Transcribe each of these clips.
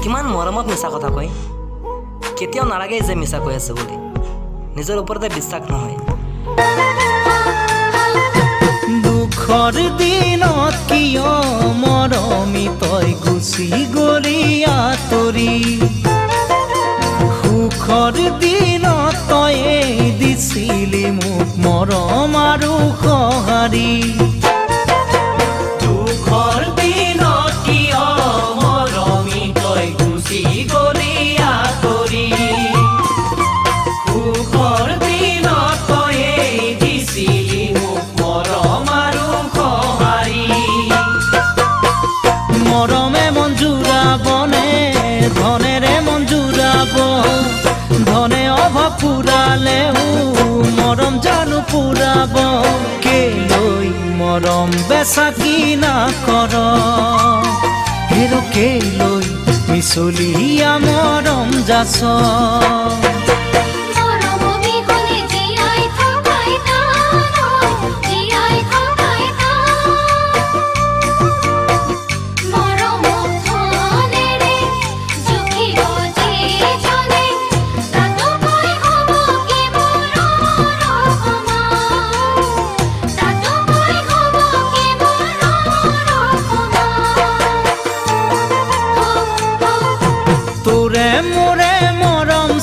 কিমান মৰমত মিছা কথা কয় কেতিয়াও নালাগে যে মিছা কৈ আছে বুলি নিজৰ ওপৰতে বিশ্বাস নহয় দুখৰ দিনত কিয় মৰমি তই গুচি গলি আঁতৰি সুখৰ দিনত তই দিছিলি মোক মৰম আৰু সঁহাৰি দুখৰ দিনত কিয় মৰমি তই গুচি গলি আঁতৰি সুখৰ দিনত তই দিছিলি মোক মৰম আৰু সঁহাৰি মৰমে মন জোৰাবনে ধনেৰে মন জোৰাব ধনে অভাৱ পুৰালেও মৰম জানো পুৰাব কেলৈ মৰম বেচা কিনা কৰ হেৰ কেলৈ মিছলীয়া মৰম যাচ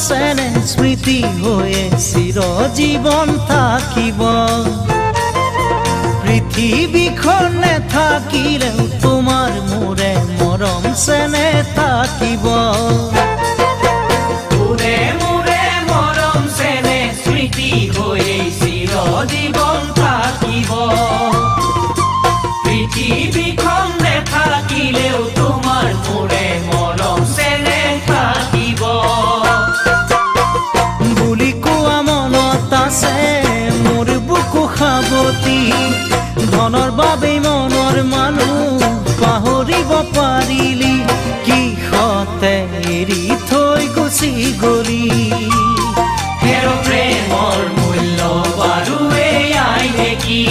চেনে স্মৃতি হৈয়ে চিৰজীৱন থাকিব পৃথিৱীখন নেথাকিলেও তোমাৰ মোৰে মৰম চেনে থাকিব তোৰে মোৰে মৰম চেনে স্মৃতি হৈয়ে চিৰজীৱন থাকিব পৃথিৱীখন নেথাকিলেও তোমাৰ মোৰে মৰম চেনে থাকিব মোৰ বুকু সাৱতি ধনৰ বাবে মনৰ মানুহ পাহৰিব পাৰিলি কিহতে এৰি থৈ গুচি গলি হেৰ প্ৰেমৰ মূল্য বাৰু এয়াই নেকি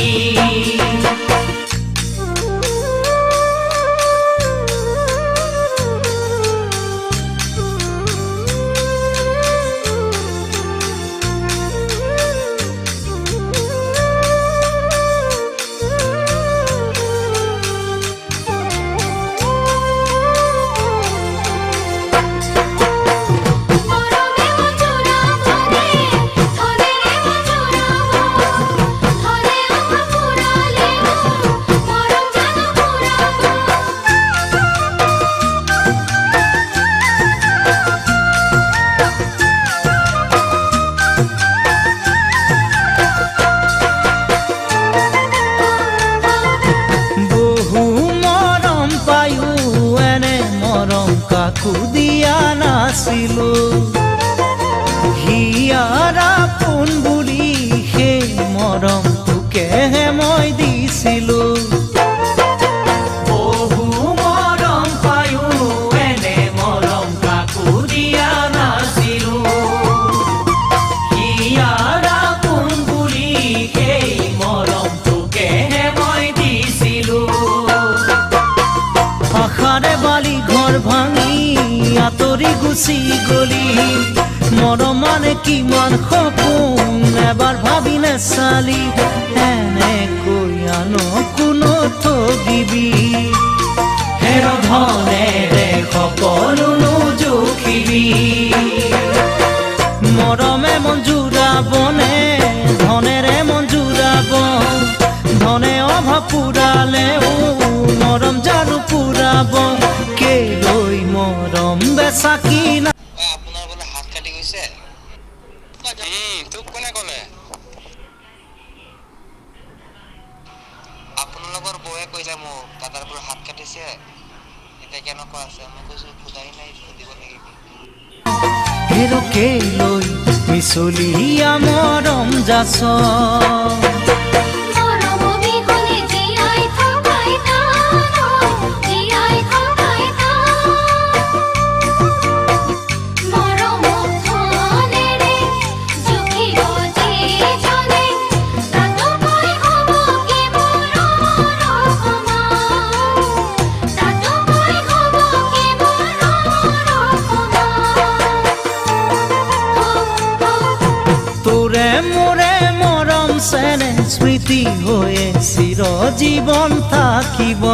কাকো দিয়া নাছিলো হিয়াৰা পোন বুলি সেই মৰম তোকেহে মই দিছিলো বহু মৰম পায়ো এনে মৰম কাকো দিয়া নাছিলো হিয়াৰা পোন বুলি সেই মৰম তোকেহে মই দিছিলো আশাৰে বালি ঘৰ ভাঙি আঁতৰি গুচি গলি মৰম মানে কিমান সপোন এবাৰ ভাবি নেচালি এনেকৈ আনো কোনো ঠগিবি হেৰ ধনেৰে সকলো নোজোখিবি মৰমে মন জোৰাবনে ধনেৰে মন জোৰাব ধনে অভাৱ পুৰালেও মৰম জানো পুৰাব কেলৈ মৰম বেচা কিনা আপোনাৰ বোলে হাত কাটি গৈছে তোক কোনে ক'লে আপোনালোকৰ বৌয়ে কৈছে মোক দাদাৰ বোলে হাত কাটিছে এতিয়া কেনেকুৱা আছে মই কৈছো খুদাই নাই সুধিব লাগিব হেৰ কেলৈ মিছলীয়া মৰম যাচ স্মৃতি হৈয়ে চিৰজীৱন থাকিব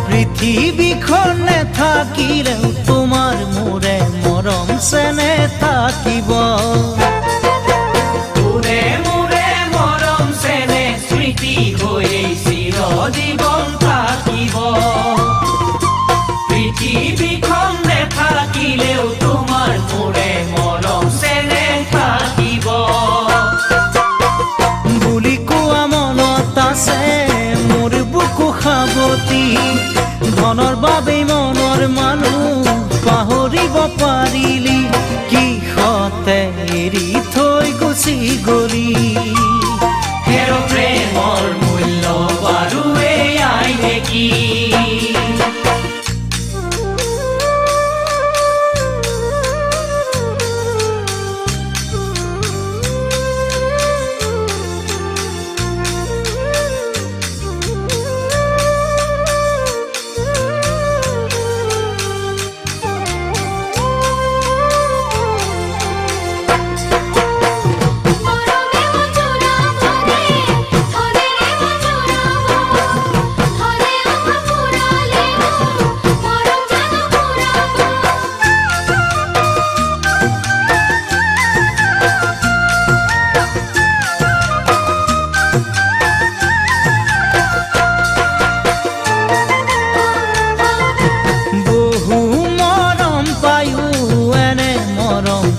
পৃথিৱীখন নেথাকিলেও তোমাৰ মোৰে মৰম চেনে থাকিব তোৰে মোৰে মৰম চেনে স্মৃতি হৈয়ে চিৰজীৱন থাকিব পৃথিৱীখন নেথাকিলেও তোমাৰ মোৰে মৰম চেনে থাকিব বুলি কোৱা মনত আছে মোৰ বুকু সাৱতি ধনৰ বাবেই মনৰ মানুহ পাহৰিব পাৰিলি কিহতে এৰি থৈ গুচি গলি হেৰ প্ৰেমৰ মূল্য বাৰু এয়াই নেকি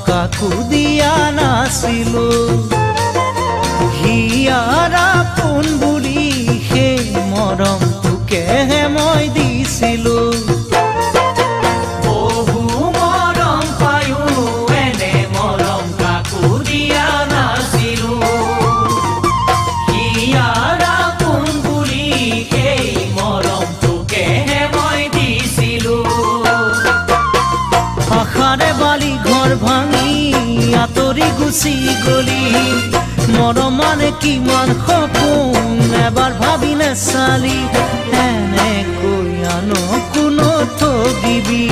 কাকো দিয়া নাছিলো হিয়াৰ আপোন বুলি সেই মৰমটোকেহে মই দিছিলো বহু মৰম পায়ো এনে মৰম কাকো দিয়া নাছিলো হিয়াৰ আপোন বুলি সেই মৰমটোকেহে মই দিছিলো আশাৰে বালি ঘৰ ভাঙি আঁতৰি গুচি গলি মৰম মানে কিমান সপোন এবাৰ ভাবি নেচালি এনেকৈ আনো কোনো ঠগিবি